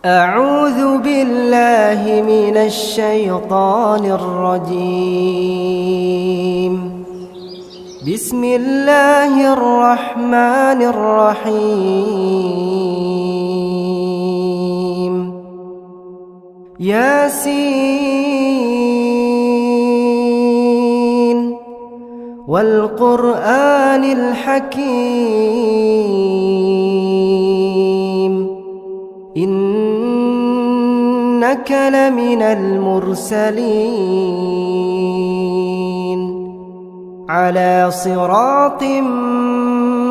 أعوذ بالله من الشيطان الرجيم. بسم الله الرحمن الرحيم. ياسين والقرآن الحكيم إنك لمن المرسلين على صراط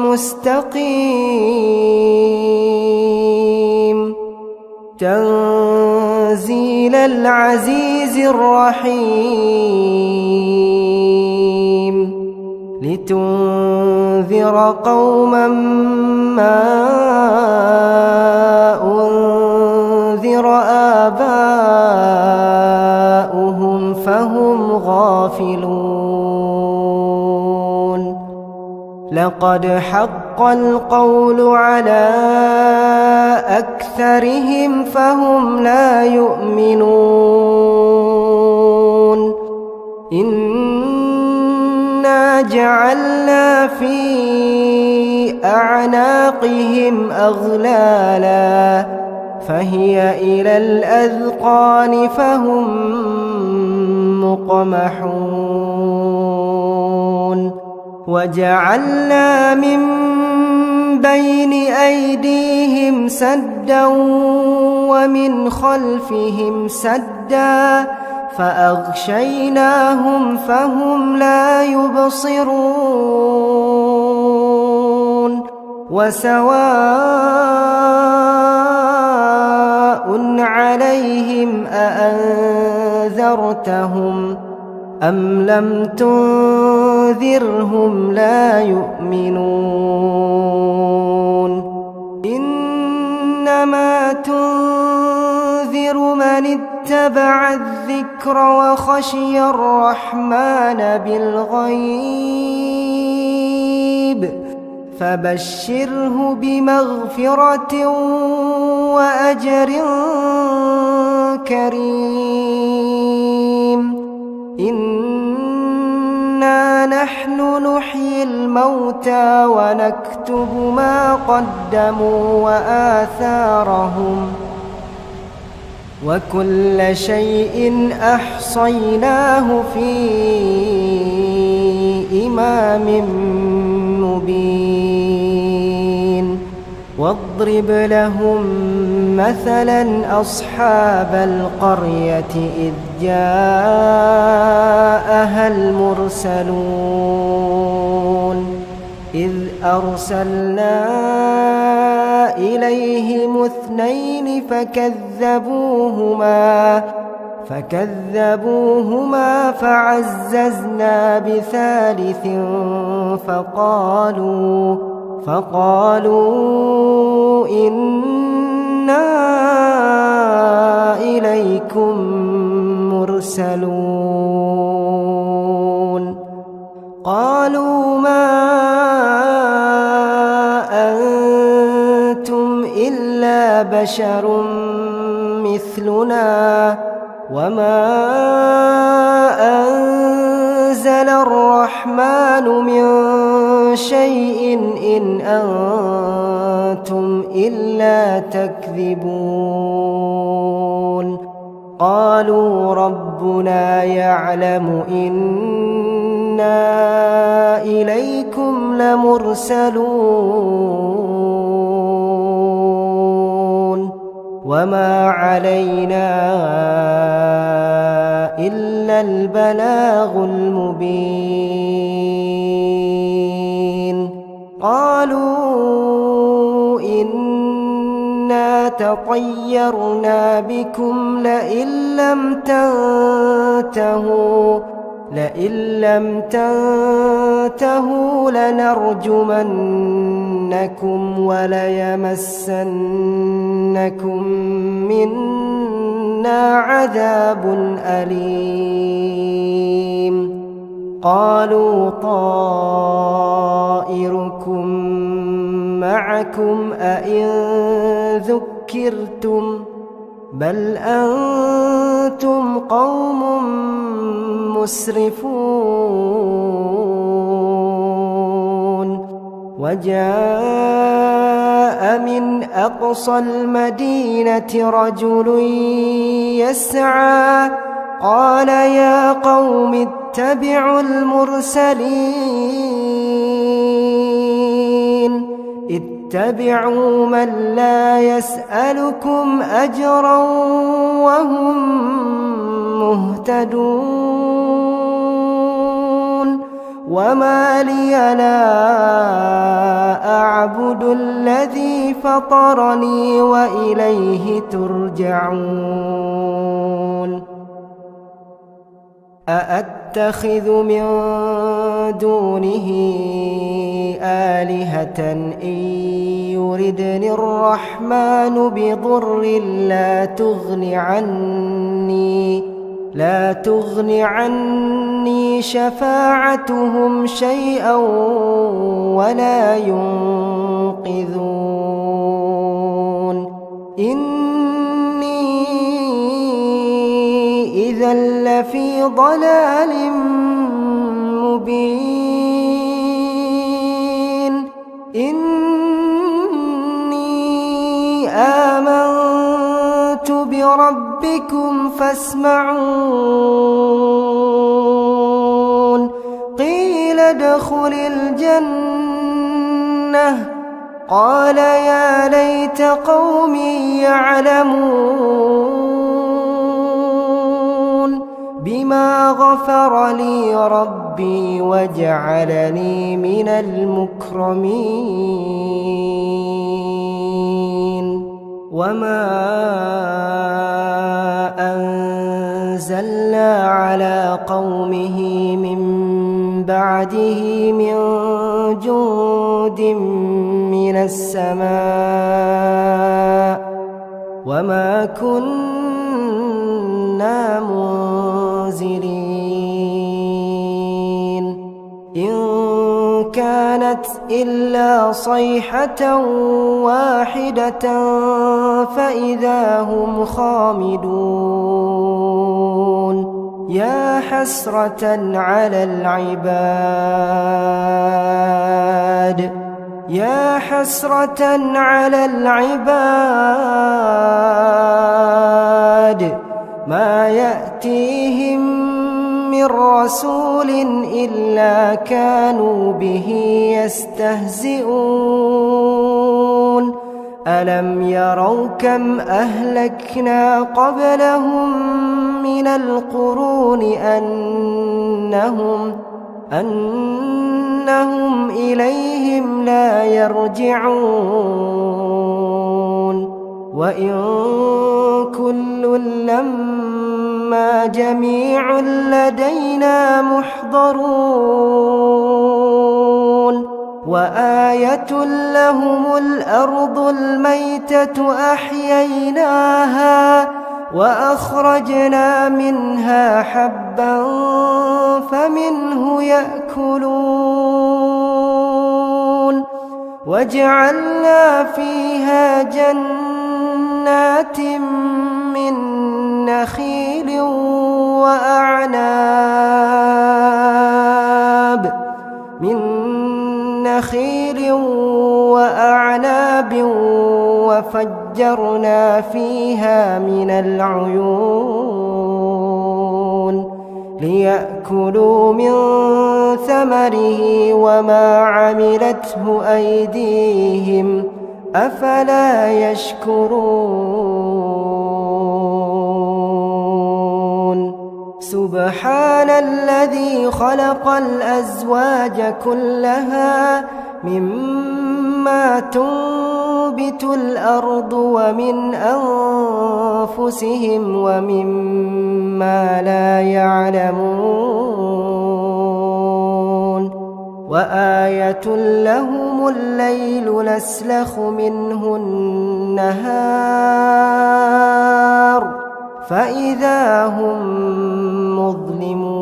مستقيم تنزيل العزيز الرحيم لتنذر قوما ما أنذر آباؤهم فهم غافلون. لقد حق القول على أكثرهم فهم لا يؤمنون. إنا جعلنا في أعناقهم أغلالا فهي إلى الأذقان فهم مقمحون. وجعلنا من بين أيديهم سدا ومن خلفهم سدا فأغشيناهم فهم لا يبصرون. وسواء عليهم أأنذرتهم أم لم تنذرهم لا يؤمنون. إنما تنذر من اتبع الذكر وخشي الرحمن بالغيب فبشره بمغفرة وأجر كريم. إنا نحن نحيي الموتى ونكتب ما قدموا وآثارهم وكل شيء أحصيناه في إمام مبين. واضرب لهم مثلا أصحاب القرية إذ جاءها المرسلون إذ أرسلنا إليهم اثنين فكذبوهما فعززنا بثالث فقالوا إنا إليكم مرسلون. قالوا ما أنتم إلا بشر مثلنا وما أنزل الرحمن من شيء إن أنتم إلا تكذبون. قالوا ربنا يعلم إنا إليكم لمرسلون وما علينا إلا البلاغ المبين. قالوا إنا تطيرنا بكم لئن لم تنتهوا لنرجمنكم وليمسنكم منا عذاب أليم. قالوا طائركم معكم أئن ذكرتم بل أنتم قوم مسرفون وجاء من أقصى المدينة رجل يسعى قال يا قوم اتبعوا المرسلين اتبعوا من لا يسألكم أجرا وهم مهتدون وما لي لا أعبد الذي فطرني وإليه ترجعون أأتخذ من دونه آلهة إن يردني الرحمن بضر لا تغن عني شفاعتهم شيئا ولا ينقذون إني إذا لفي ضلال مبين إني آمنت بربكم فاسمعون قيل ادخل الجنة قال يا ليت قومي يعلمون بما غفر لي ربي وجعلني من المكرمين وما أنزلنا على قومه من بعده من جند من السماء وما كنا منزلين إن كانت إلا صيحة واحدة فإذا هم خامدون يا حسرة على العباد ما يأتيهم من رسول إلا كانوا به يستهزئون ألم يروا كم أهلكنا قبلهم من القرون أنهم إليهم لا يرجعون وإن كل لما جميع لدينا محضرون وآية لهم الأرض الميتة أحييناها وأخرجنا منها حبا فمنه يأكلون وجعلنا فيها جنات من نخيل وأعناب وفجرنا فيها من العيون ليأكلوا من ثمره وما عملته أيديهم أفلا يشكرون سبحان الذي خلق الأزواج كلها مما تنبت الأرض ومن أنفسهم ومما لا يعلمون وآية لهم الليل نسلخ منه النهار فإذا هم مظلمون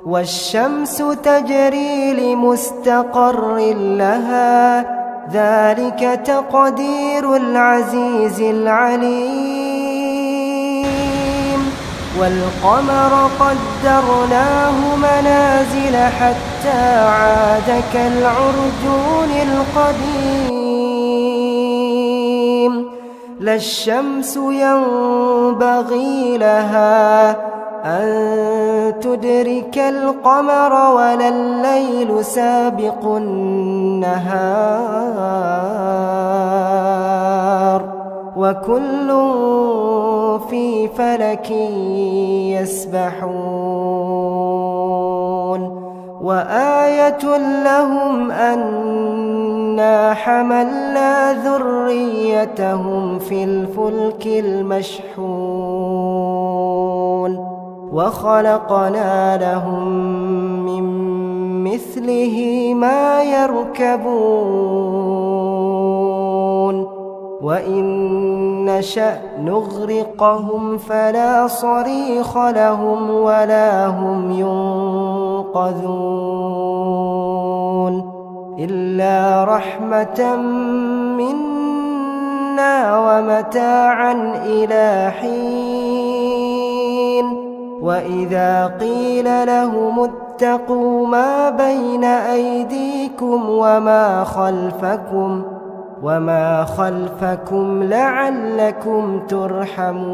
والشمس تجري لمستقر لها ذلك تقدير العزيز العليم والقمر قدرناه منازل حتى عاد كالعرجون القديم لا الشمس ينبغي لها أن تدرك القمر ولا الليل سابق النهار وكل في فلك يسبحون وآية لهم أنا حملنا ذريتهم في الفلك المشحون وخلقنا لهم من مثله ما يركبون وإن نشأ نغرقهم فلا صريخ لهم ولا هم ينقذون إلا رحمة منا ومتاعا إلى حين وإذا قيل لهم اتقوا ما بين أيديكم وما خلفكم لعلكم ترحمون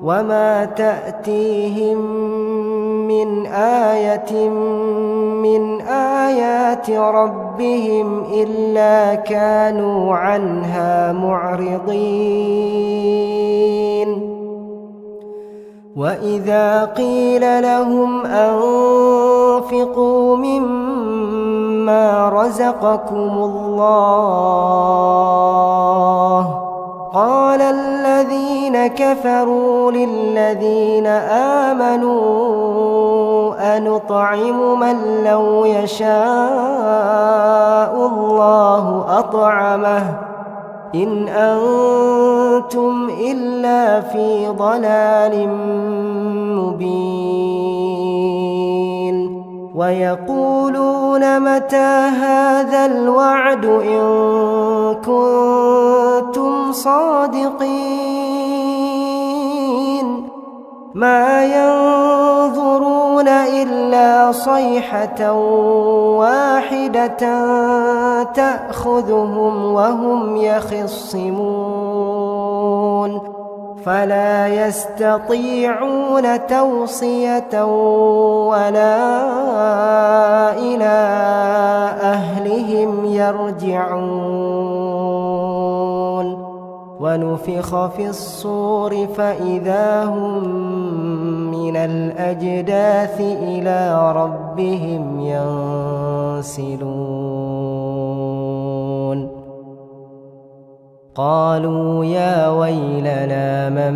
وما تأتيهم من آية من آيات ربهم إلا كانوا عنها معرضين وإذا قيل لهم أنفقوا مما رزقكم الله قال الذين كفروا للذين آمنوا أنطعم من لو يشاء الله أطعمه إن أنتم إلا في ضلال مبين ويقولون متى هذا الوعد إن كنتم صادقين ما ينظرون إلا صيحة واحدة تأخذهم وهم يخصمون فلا يستطيعون توصية ولا إلى أهلهم يرجعون ونفخ في الصور فإذا هم من الأجداث إلى ربهم ينسلون قالوا يا ويلنا من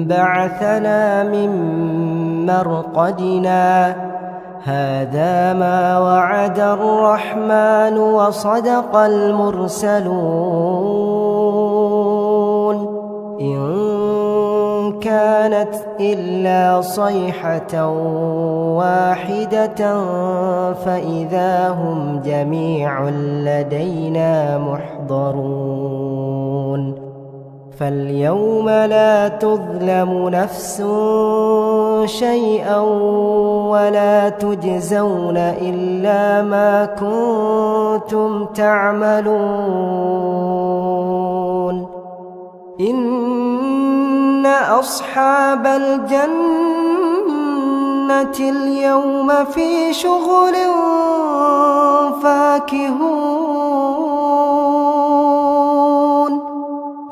بعثنا من مرقدنا هذا ما وعد الرحمن وصدق المرسلون إن كانت إلا صيحة واحدة فإذا هم جميع لدينا محضرون فاليوم لا تظلم نفس شيئا ولا تجزون إلا ما كنتم تعملون إن أصحاب الجنة اليوم في شغل فاكهون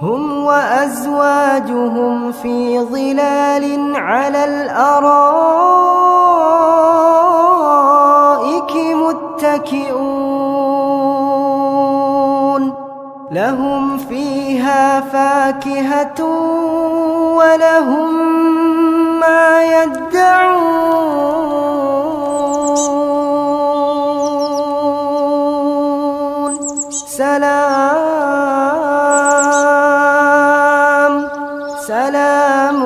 هم وأزواجهم في ظلال على الأرائك متكئون لهم فيها فاكهة ولهم ما يدعون سلام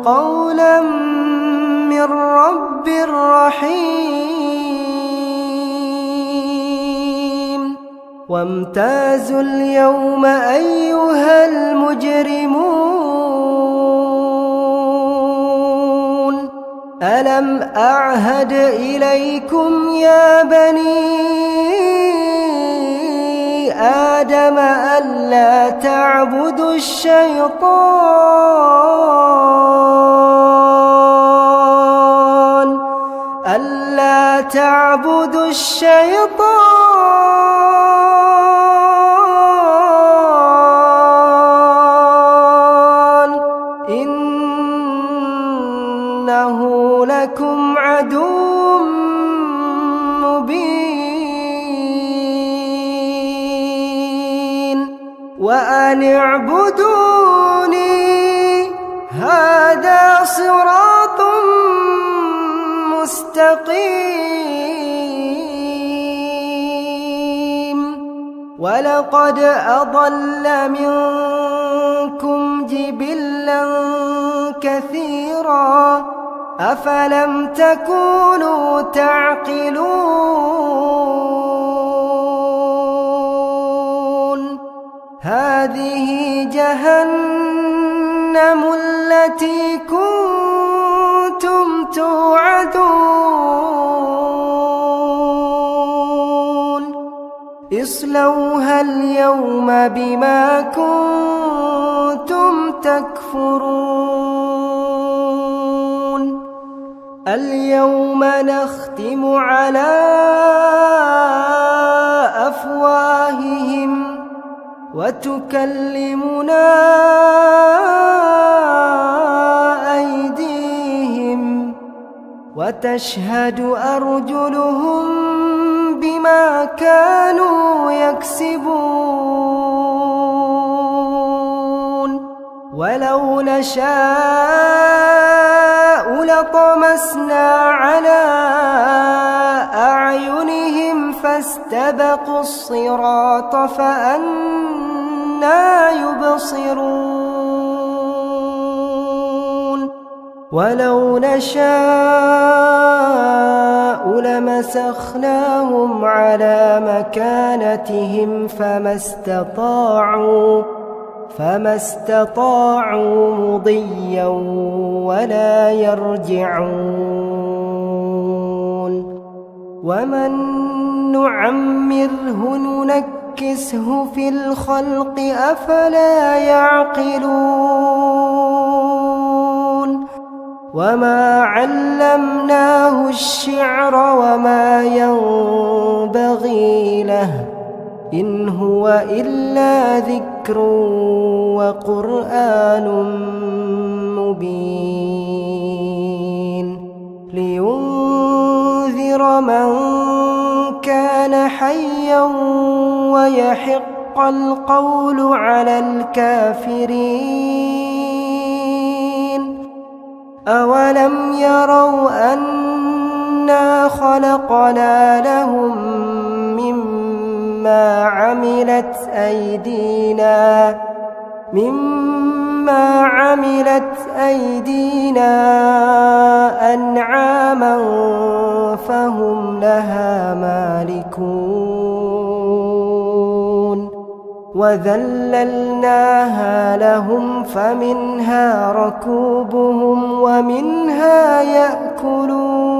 قولا من رب رحيم وامتازوا اليوم أيها المجرمون ألم أعهد إليكم يا بني آدم ألا تعبدوا الشيطان إنه لكم عدو مبين وأن اعبدوني هذا صراط مستقيم ولقد أضل منكم جبلا كثيرا أفلم تكونوا تعقلون هذه جهنم التي كنتم توعدون اصلوها اليوم بما كنتم تكفرون اليوم نختم على أفواههم وتكلمنا أيديهم وتشهد أرجلهم بما كانوا يكسبون ولو نشاء لطمسنا على أعينهم فاستبقوا الصراط فأنى يبصرون ولو نشاء لمسخناهم على مكانتهم فما استطاعوا مضيا ولا يرجعون ومن نعمره ننكسه في الخلق أفلا يعقلون وما علمناه الشعر وما ينبغي له إن هو إلا ذكر وقرآن مبين لينذر من كان حيا ويحق القول على الكافرين أولم يروا أنا خلقنا لهم مما عملت أيدينا أنعاما فهم لها مالكون وذللناها لهم فمنها ركوبهم ومنها يأكلون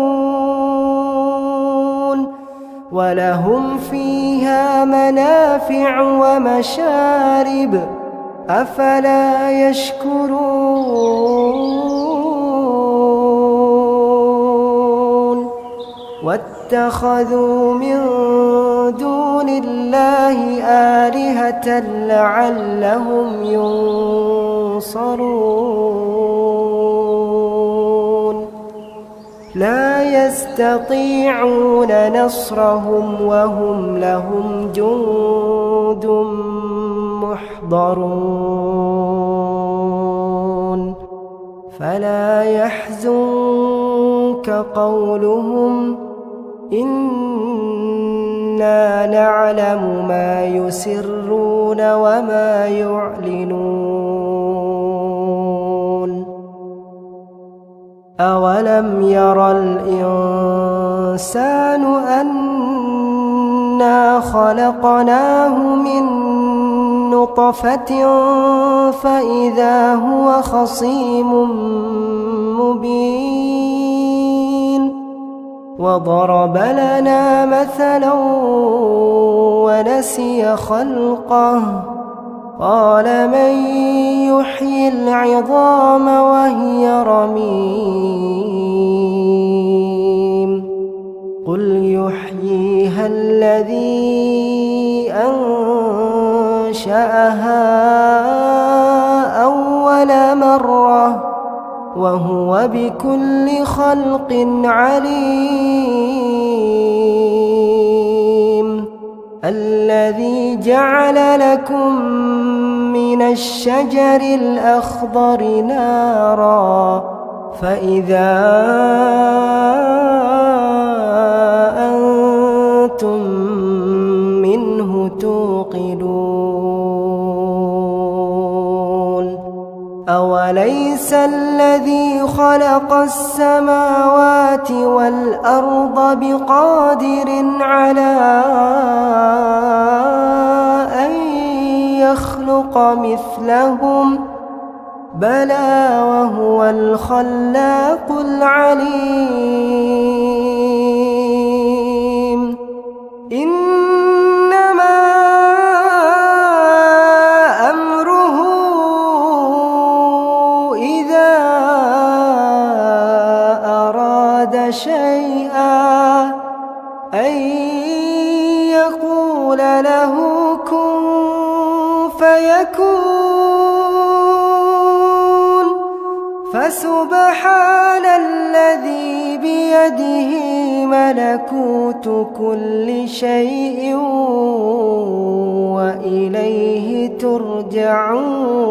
ولهم فيها منافع ومشارب أفلا يشكرون واتخذوا من دون الله آلهة لعلهم ينصرون لا يستطيعون نصرهم وهم لهم جند محضرون فلا يحزنك قولهم إنا نعلم ما يسرون وما يعلنون أولم ير الإنسان أنا إنا خلقناه من نطفة فإذا هو خصيم مبين وضرب لنا مثلا ونسي خلقه قال من يحيي العظام وهي رميم قل يحييها الذي أنشأها أول مرة وهو بكل خلق عليم الذي جعل لكم من الشجر الأخضر نارا فإذا أنتم منه توقدون أوليس الذي خلق السماوات والأرض بقادر على أن يخلق مثلهم بلى وهو الخلاق العليم إنما أمره إذا أراد شيئا أن يقول له كن فيكون فسبحان الذي بيده ملكوت كل شيء وإليه ترجعون.